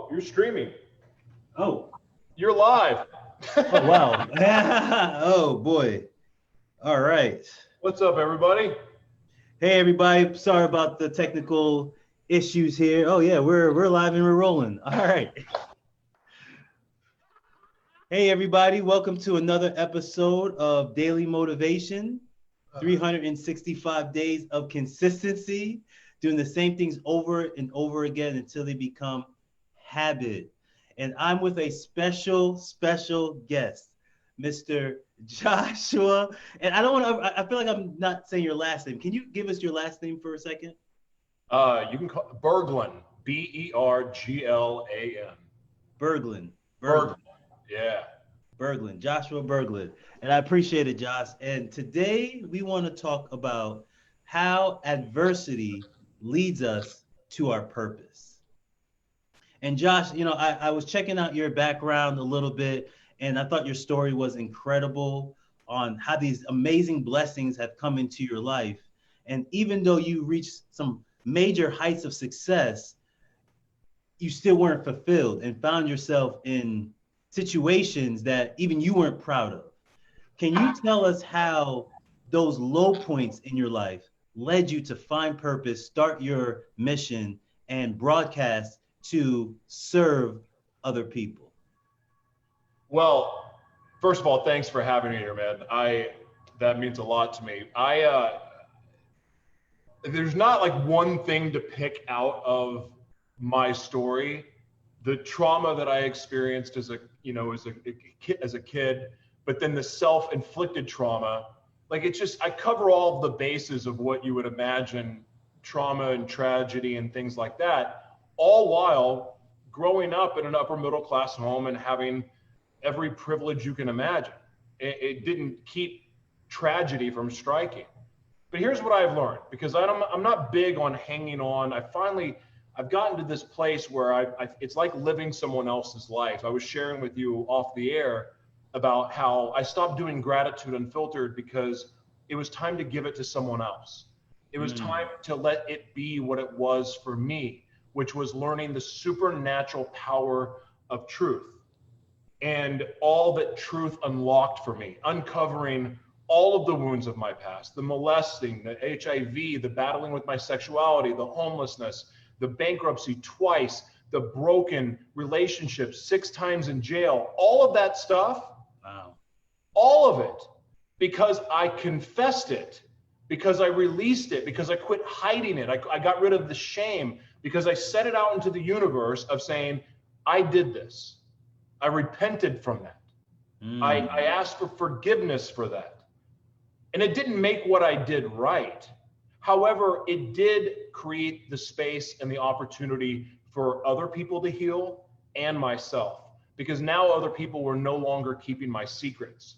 Oh, you're streaming. Oh, You're live. oh wow. Oh boy. All right. What's up, everybody? Hey everybody, sorry about the technical issues here. Oh yeah, we're live and we're rolling. All right. Hey everybody, welcome to another episode of Daily Motivation. 365 days of consistency, doing the same things over and over again until they become habit. And I'm with a special guest, Mr. Joshua. And I don't want to, I feel like I'm not saying your last name. Can you give us your last name for a second? You can call Berglan, Berglan. Berglan. Berglan. Yeah. Berglan, Joshua Berglan. And I appreciate it, Josh. And today we want to talk about how adversity leads us to our purpose. And Josh, I was checking out your background a little bit, and I thought your story was incredible on how these amazing blessings have come into your life. And even though you reached some major heights of success, you still weren't fulfilled and found yourself in situations that even you weren't proud of. Can you tell us how those low points in your life led you to find purpose, start your mission, and broadcast to serve other people? Well, first of all, thanks for having me here, man. That means a lot to me. There's not like one thing to pick out of my story. The trauma that I experienced as a kid, but then the self-inflicted trauma, like I cover all of the bases of what you would imagine trauma and tragedy and things like that, all while growing up in an upper middle class home and having every privilege you can imagine. It didn't keep tragedy from striking. But here's what I've learned, because I'm not big on hanging on. I've gotten to this place where it's like living someone else's life. I was sharing with you off the air about how I stopped doing gratitude unfiltered because it was time to give it to someone else. It was time to let it be what it was for me, which was learning the supernatural power of truth and all that truth unlocked for me, uncovering all of the wounds of my past, the molesting, the HIV, the battling with my sexuality, the homelessness, the bankruptcy twice, the broken relationships, 6 times in jail, all of that stuff. Wow. All of it, because I confessed it, because I released it, because I quit hiding it. I got rid of the shame, because I set it out into the universe of saying, I did this. I repented from that. I asked for forgiveness for that. And it didn't make what I did right. However, it did create the space and the opportunity for other people to heal and myself, because now other people were no longer keeping my secrets.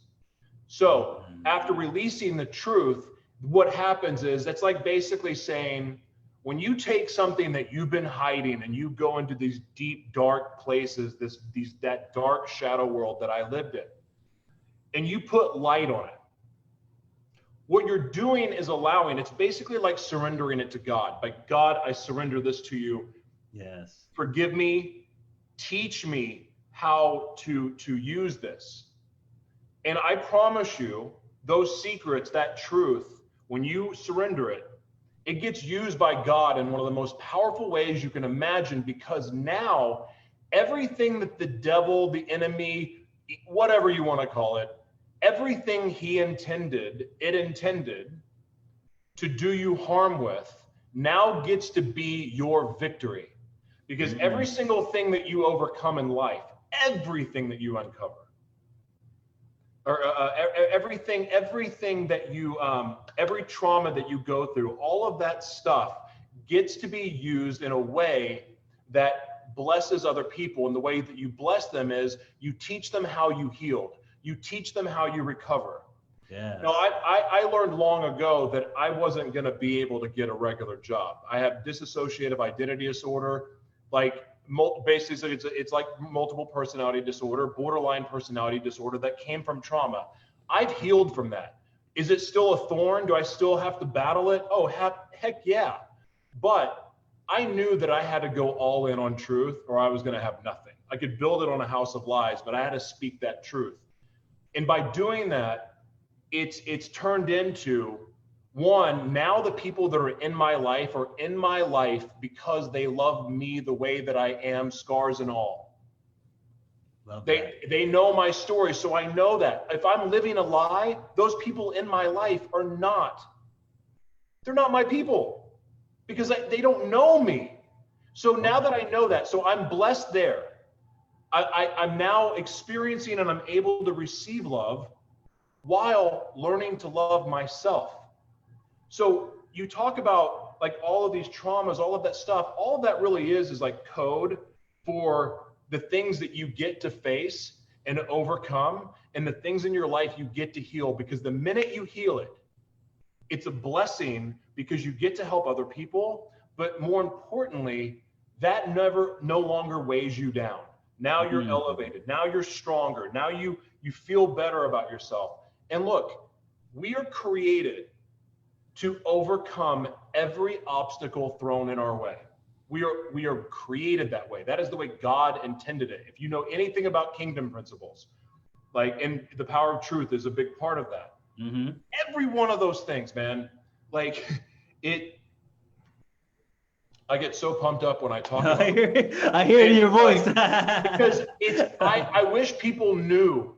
So after releasing the truth, what happens is it's like basically saying, when you take something that you've been hiding and you go into these deep, dark places, that dark shadow world that I lived in, and you put light on it, what you're doing is it's basically like surrendering it to God. Like, God, I surrender this to you. Yes. Forgive me, teach me how to use this. And I promise you, those secrets, that truth, when you surrender it, it gets used by God in one of the most powerful ways you can imagine, because now everything that the devil, the enemy, whatever you want to call it, everything it intended to do you harm with, now gets to be your victory. Because every single thing that you overcome in life, everything that you uncover, or everything that you, every trauma that you go through, all of that stuff gets to be used in a way that blesses other people. And the way that you bless them is you teach them how you healed. You teach them how you recover. Yeah. No, I learned long ago that I wasn't going to be able to get a regular job. I have dissociative identity disorder, basically it's like multiple personality disorder, borderline personality disorder that came from trauma. I've healed from that. Is it still a thorn? Do I still have to battle it? Oh, heck yeah. But I knew that I had to go all in on truth or I was going to have nothing. I could build it on a house of lies, but I had to speak that truth. And by doing that, it's turned into, one, now the people that are in my life are in my life because they love me the way that I am, scars and all. They know my story, so I know that if I'm living a lie, those people in my life they're not my people because they don't know me. So now that I know that, so I'm blessed there. I'm now experiencing and I'm able to receive love while learning to love myself. So you talk about like all of these traumas, all of that stuff, all of that really is like code for the things that you get to face and overcome and the things in your life you get to heal, because the minute you heal it, it's a blessing because you get to help other people. But more importantly, that no longer weighs you down. Now you're elevated. Now you're stronger. Now you feel better about yourself. And look, we are created to overcome every obstacle thrown in our way. We are created that way. That is the way God intended it. If you know anything about kingdom principles, like, and the power of truth is a big part of that. Mm-hmm. Every one of those things, man, like I get so pumped up when I talk about it. I hear it in your voice. Because I wish people knew,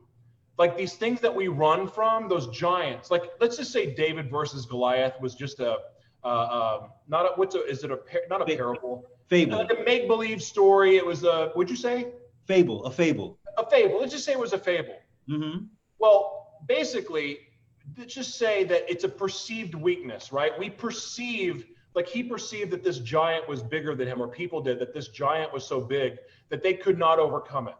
like, these things that we run from, those giants, like, let's just say David versus Goliath was just not a parable? Fable. Like a make-believe story. It was what'd you say? Fable. A fable. Let's just say it was a fable. Mm-hmm. Well, basically, let's just say that it's a perceived weakness, right? We perceive, like he perceived that this giant was bigger than him, or people did, that this giant was so big that they could not overcome it.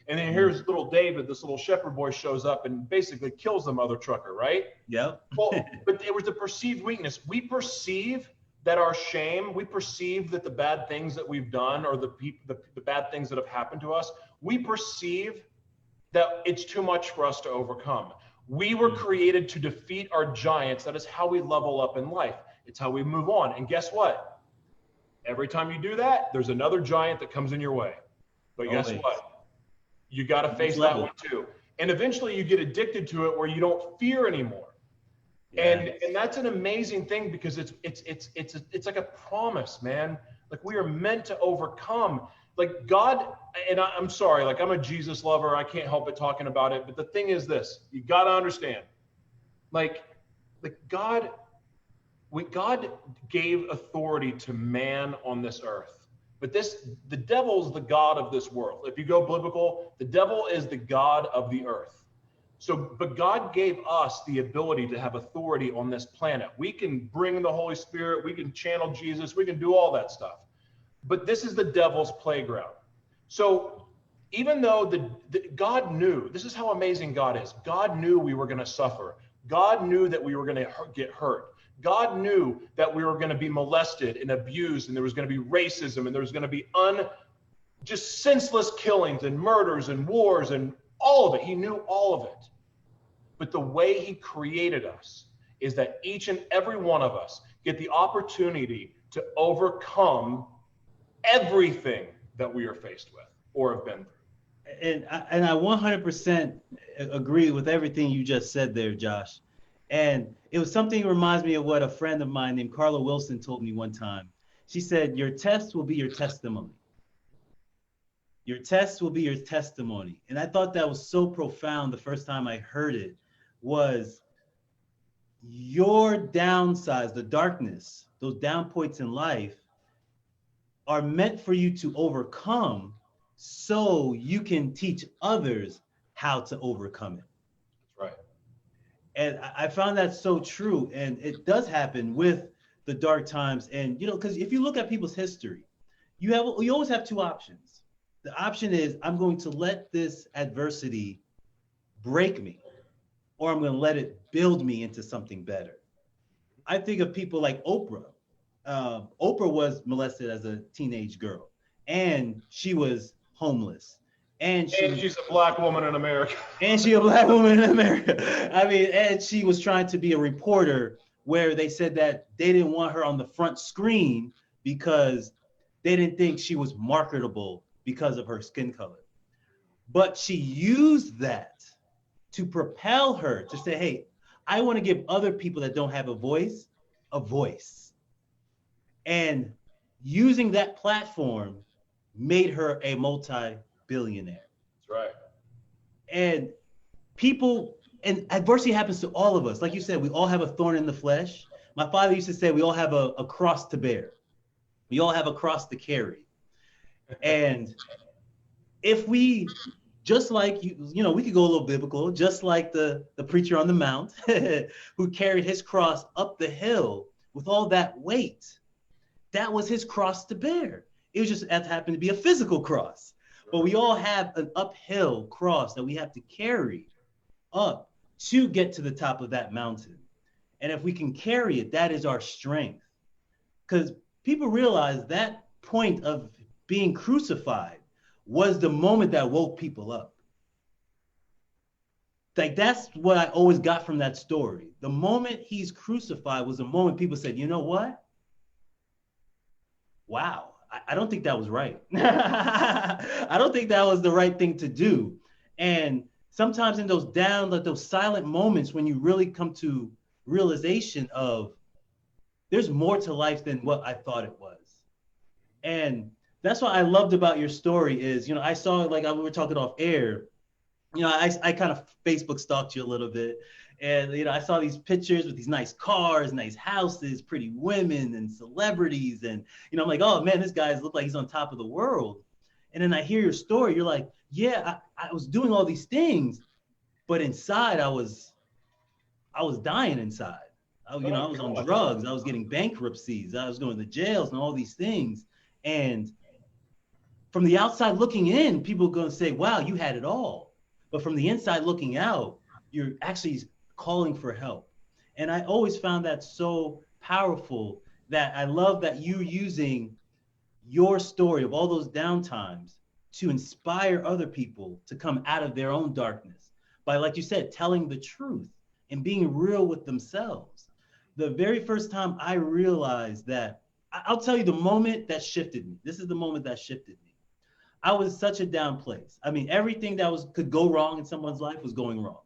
And then here's little David, this little shepherd boy, shows up and basically kills the mother trucker, right? Yep. Well, but it was a perceived weakness. We perceive that our shame, we perceive that the bad things that we've done, or the bad things that have happened to us, we perceive that it's too much for us to overcome. We were created to defeat our giants. That is how we level up in life. It's how we move on. And guess what? Every time you do that, there's another giant that comes in your way. But guess what? You got to face that one too. And eventually you get addicted to it where you don't fear anymore. Yes. And that's an amazing thing, because it's like a promise, man. Like, we are meant to overcome. Like, God, and I'm sorry, like, I'm a Jesus lover. I can't help it talking about it. But the thing is this, you got to understand, like God gave authority to man on this earth. But the devil's the god of this world. If you go biblical, the devil is the god of the earth. So, but God gave us the ability to have authority on this planet. We can bring the Holy Spirit, we can channel Jesus, we can do all that stuff. But this is the devil's playground. So even though God knew, this is how amazing God is. God knew we were going to suffer. God knew that we were going to get hurt. God knew that we were going to be molested and abused, and there was going to be racism, and there was going to be just senseless killings and murders and wars and all of it. He knew all of it. But the way he created us is that each and every one of us get the opportunity to overcome everything that we are faced with or have been through. And I 100% agree with everything you just said there, Josh. And it was something that reminds me of what a friend of mine named Carla Wilson told me one time. She said, your test will be your testimony. Your test will be your testimony. And I thought that was so profound the first time I heard it, was your downsides, the darkness, those down points in life are meant for you to overcome so you can teach others how to overcome it. That's right. And I found that so true. And it does happen with the dark times. And, because if you look at people's history, you always have two options. The option is, I'm going to let this adversity break me, or I'm going to let it build me into something better. I think of people like Oprah. Oprah was molested as a teenage girl, and she was homeless. And she's a black woman in America. And she's a black woman in America. I mean, and she was trying to be a reporter where they said that they didn't want her on the front screen because they didn't think she was marketable because of her skin color. But she used that to propel her to say, hey, I want to give other people that don't have a voice a voice. And using that platform made her a multi-billionaire. That's right. And people, and adversity happens to all of us. Like you said, we all have a thorn in the flesh. My father used to say, we all have a cross to bear. We all have a cross to carry. And if we, just like, we could go a little biblical, just like the preacher on the mount who carried his cross up the hill with all that weight, that was his cross to bear. It was just happened to be a physical cross. But we all have an uphill cross that we have to carry up to get to the top of that mountain. And if we can carry it, that is our strength. Because people realize that point of being crucified was the moment that woke people up. Like, that's what I always got from that story. The moment he's crucified was the moment people said, you know what? Wow, I don't think that was right. I don't think that was the right thing to do. And sometimes in those like those silent moments when you really come to realization of there's more to life than what I thought it was. And that's what I loved about your story is, I saw, like we were talking off air, I kind of Facebook stalked you a little bit. And, I saw these pictures with these nice cars, nice houses, pretty women and celebrities. And, I'm like, oh man, this guy looks like he's on top of the world. And then I hear your story. You're like, yeah, I was doing all these things, but inside I was dying inside. I was on drugs. I was getting bankruptcies. I was going to jails and all these things. And from the outside looking in, people are going to say, wow, you had it all. But from the inside looking out, you're actually calling for help. And I always found that so powerful, that I love that you're using your story of all those downtimes to inspire other people to come out of their own darkness by, like you said, telling the truth and being real with themselves. The very first time I realized that, I'll tell you the moment that shifted me. This is the moment that shifted me. I was in such a down place. I mean, everything that could go wrong in someone's life was going wrong.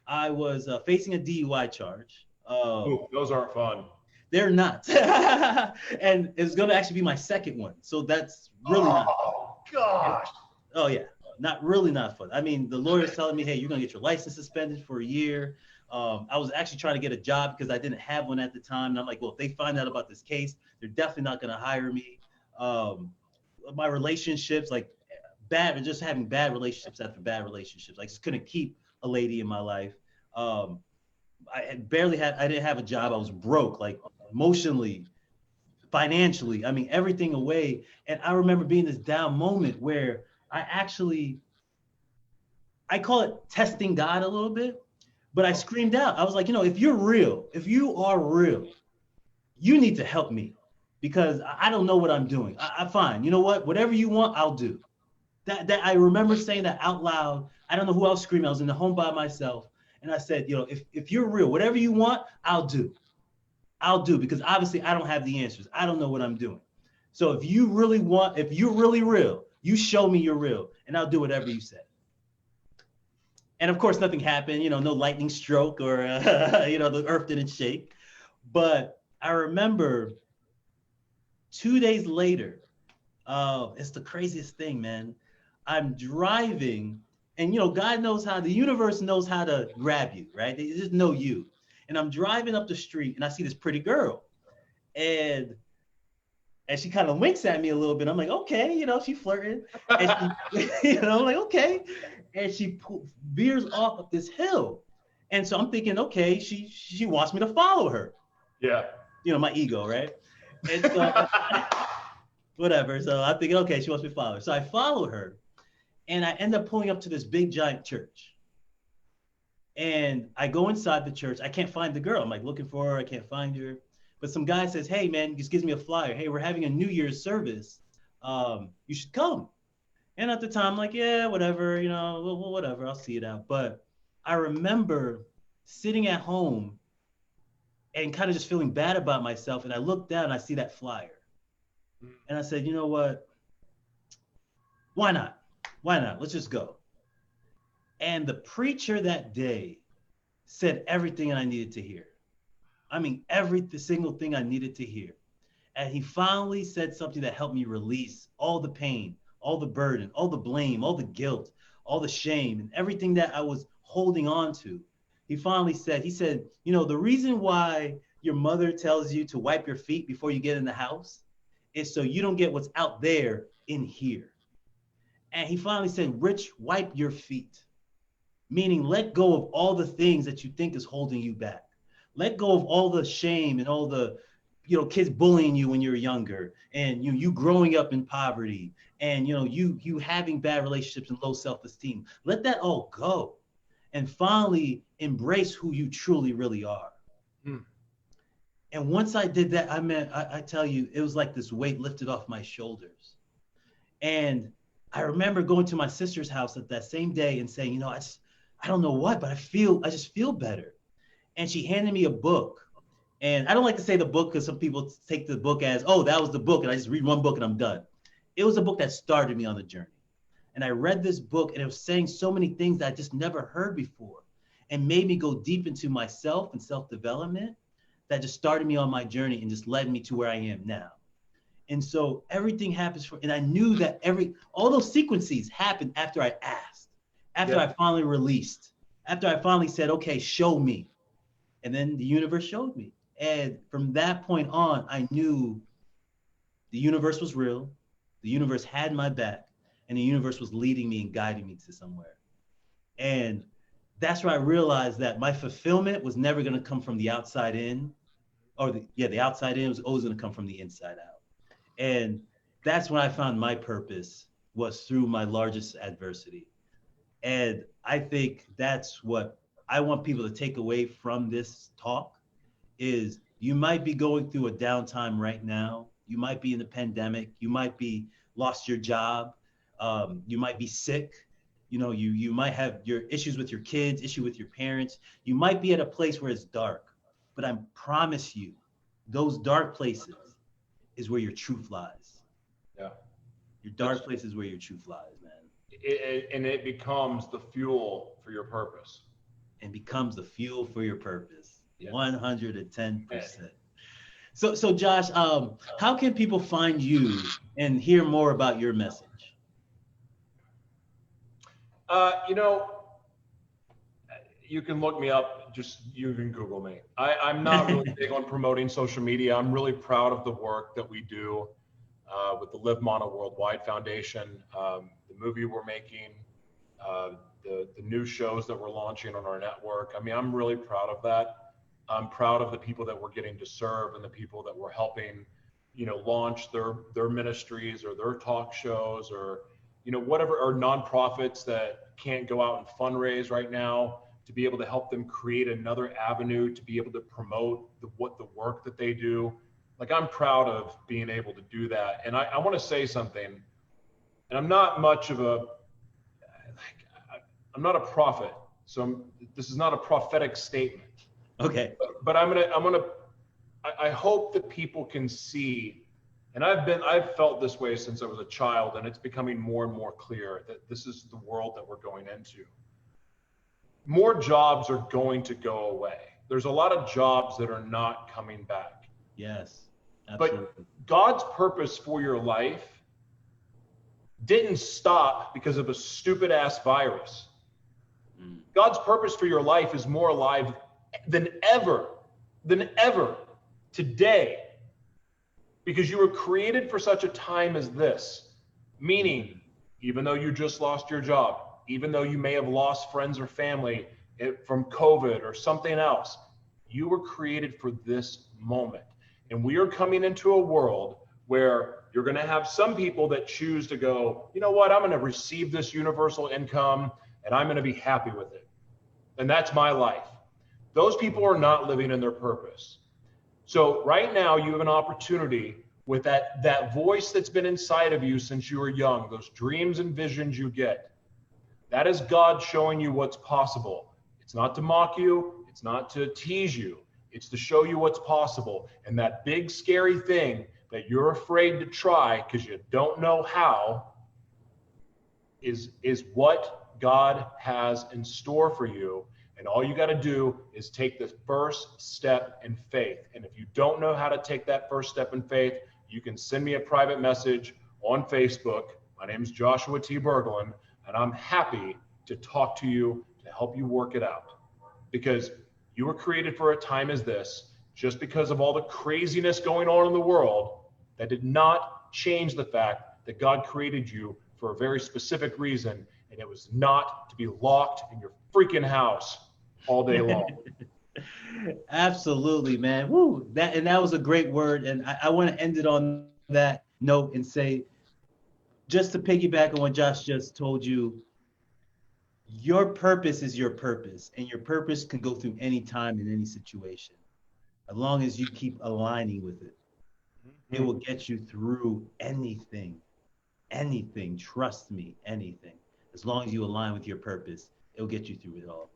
I was facing a DUI charge. Ooh, those aren't fun. They're not. And it's going to actually be my second one. So that's really not fun. Oh, gosh. Oh, yeah. Not fun. I mean, the lawyer's telling me, hey, you're going to get your license suspended for a year. I was actually trying to get a job because I didn't have one at the time. And I'm like, well, if they find out about this case, they're definitely not going to hire me. My relationships, like just having bad relationships after bad relationships. I just couldn't keep a lady in my life. I didn't have a job. I was broke, like emotionally, financially. I mean, everything away. And I remember being this down moment where I call it testing God a little bit, but I screamed out. I was like, if you're real, if you are real, you need to help me because I don't know what I'm doing. I'm fine. You know what? Whatever you want, I'll do. That I remember saying that out loud. I don't know who I was screaming. I was in the home by myself. And I said, if you're real, whatever you want, I'll do. I'll do, because obviously I don't have the answers. I don't know what I'm doing. So if you're really real, you show me you're real and I'll do whatever you say. And of course, nothing happened, no lightning stroke or, the earth didn't shake. But I remember 2 days later, it's the craziest thing, man. I'm driving and, God knows the universe knows how to grab you, right? They just know you. And I'm driving up the street and I see this pretty girl and she kind of winks at me a little bit. I'm like, okay, she's flirting. And she, I'm like, okay. And she veers off of this hill. And so I'm thinking, okay, she wants me to follow her. Yeah. My ego, right? And so whatever. So I'm thinking, okay, she wants me to follow her. So I follow her and I end up pulling up to this big giant church. And I go inside the church. I can't find the girl. I'm like looking for her. I can't find her. But some guy says, hey, man, just gives me a flyer. Hey, we're having a New Year's service. You should come. And at the time, I'm like, yeah, whatever, whatever. I'll see it out. But I remember sitting at home and kind of just feeling bad about myself. And I look down and I see that flyer. And I said, you know what? Why not? Why not? Let's just go. And the preacher that day said everything I needed to hear. I mean, every single thing I needed to hear. And he finally said something that helped me release all the pain, all the burden, all the blame, all the guilt, all the shame, and everything that I was holding on to. He said, the reason why your mother tells you to wipe your feet before you get in the house is so you don't get what's out there in here. And he finally said, Rich, wipe your feet, meaning let go of all the things that you think is holding you back. Let go of all the shame and all the kids bullying you when you're younger, and you growing up in poverty, and you having bad relationships and low self-esteem. Let that all go and finally embrace who you truly really are. And once I did that, I tell you, it was like this weight lifted off my shoulders. And I remember going to my sister's house at that same day and saying, I don't know what, but I just feel better. And she handed me a book. And I don't like to say the book because some people take the book as, oh, that was the book, and I just read one book and I'm done. It was a book that started me on the journey. And I read this book, and it was saying so many things that I just never heard before, and made me go deep into myself and self-development that just started me on my journey and just led me to where I am now. And so everything happens and I knew that all those sequences happened after I asked, after I finally released, after I finally said, okay, show me. And then the universe showed me. And from that point on, I knew the universe was real, the universe had my back, and the universe was leading me and guiding me to somewhere. And that's where I realized that my fulfillment was never going to come from the outside in, the outside in was always going to come from the inside out. And that's when I found my purpose, was through my largest adversity. And I think that's what I want people to take away from this talk is you might be going through a downtime right now. You might be in the pandemic. You might be lost your job. You might be sick. You might have your issues with your kids, issue with your parents. You might be at a place where it's dark, but I promise you, those dark places is where your truth lies. Yeah. Your dark place is where your truth lies, man. It becomes the fuel for your purpose. And becomes the fuel for your purpose. Yeah. 110%. So Josh, how can people find you and hear more about your message? You can look me up. You can Google me. I'm not really big on promoting social media. I'm really proud of the work that we do with the Live Mono Worldwide Foundation, the movie we're making, the new shows that we're launching on our network. I mean, I'm really proud of that. I'm proud of the people that we're getting to serve and the people that we're helping, launch their ministries or their talk shows or, whatever, or nonprofits that can't go out and fundraise right now, to be able to help them create another avenue to be able to promote the work that they do. Like, I'm proud of being able to do that. And I want to say something, and I'm not much of I'm not a prophet. So this is not a prophetic statement. Okay. But I hope that people can see, and I've felt this way since I was a child, and it's becoming more and more clear that this is the world that we're going into. More jobs are going to go away. There's a lot of jobs that are not coming back. Yes, absolutely. But God's purpose for your life didn't stop because of a stupid ass virus. God's purpose for your life is more alive than ever today, because you were created for such a time as this. Meaning, even though you just lost your job, even though you may have lost friends or family from COVID or something else, you were created for this moment. And we are coming into a world where you're going to have some people that choose to go, you know what, I'm going to receive this universal income and I'm going to be happy with it. And that's my life. Those people are not living in their purpose. So right now you have an opportunity with that voice that's been inside of you since you were young, those dreams and visions you get. That is God showing you what's possible. It's not to mock you. It's not to tease you. It's to show you what's possible. And that big scary thing that you're afraid to try because you don't know how is what God has in store for you. And all you got to do is take the first step in faith. And if you don't know how to take that first step in faith, you can send me a private message on Facebook. My name is Joshua T. Berglan, and I'm happy to talk to you to help you work it out. Because you were created for a time as this. Just because of all the craziness going on in the world, that did not change the fact that God created you for a very specific reason, and it was not to be locked in your freaking house all day long. Absolutely, man. Woo. That was a great word. And I want to end it on that note and say, just to piggyback on what Josh just told you, your purpose is your purpose, and your purpose can go through any time in any situation. As long as you keep aligning with it, it will get you through anything. Anything. Trust me, anything. As long as you align with your purpose, it'll get you through it all.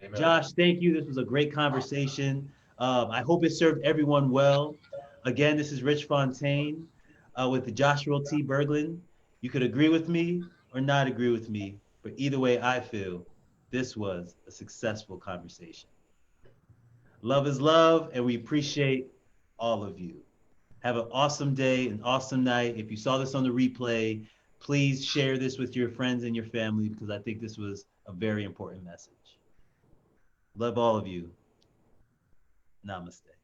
Amen. Josh, thank you. This was a great conversation. I hope it served everyone well. Again, this is Rich Fontaine with the Joshua T. Berglan. You could agree with me or not agree with me, but either way, I feel this was a successful conversation. Love is love, and we appreciate all of you. Have an awesome day, an awesome night. If you saw this on the replay, please share this with your friends and your family because I think this was a very important message. Love all of you. Namaste.